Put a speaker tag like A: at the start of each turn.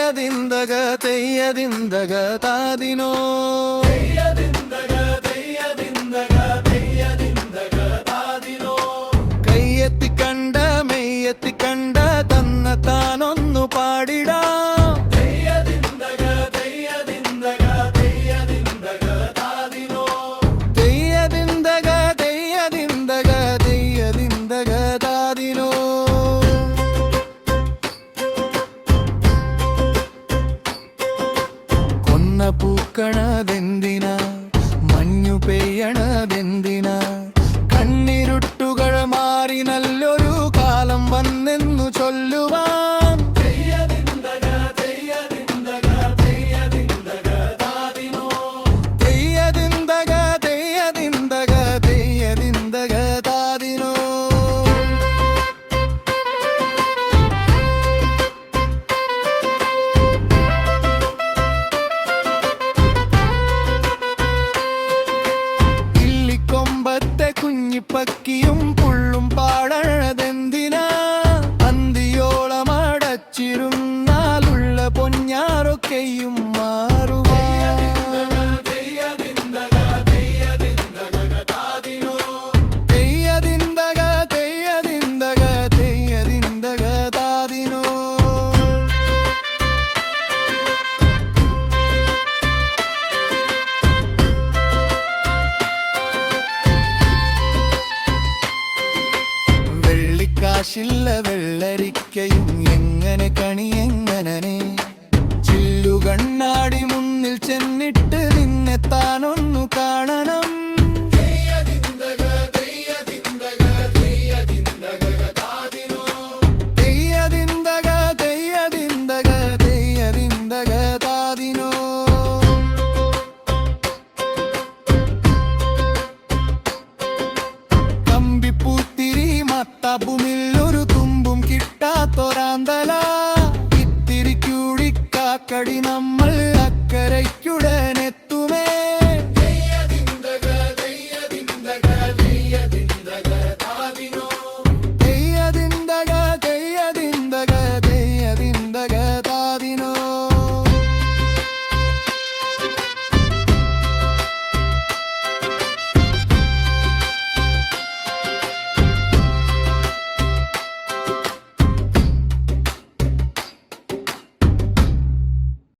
A: ತೆಯ್ಯದಿಂದಗ ತೆಯ್ಯದಿಂದಗ ತಾದಿನೋ കയ്യെത്തി കണ്ട മെയ്യെത്തി കണ്ട തന്ന താനൊന്നു പാടിടാ പൂക്കണതെന്തിനാ മഞ്ഞു പെയ്യണതെന്തിനാ കണ്ണിരുട്ടുകൾ മാറി നല്ലൊരു കാലം വന്നെന്നു ചൊല്ലുവാൻ പക്കിയും പുള്ളും പാടണതെന്തിനാ അന്തിയോളം അടച്ചിരുന്നാലുള്ള പൊഞ്ഞാറൊക്കെയും മാറുവാ കാശില്ല വെള്ളരിക്കയും എങ്ങനെ കണി എങ്ങനെ ചില്ലുകണ്ണാടി മുന്നിൽ ചെന്നിട്ട് നിന്നെ താനൊന്നു കാണണം കമ്പിപ്പൂത്തിരി മത്താപ്പു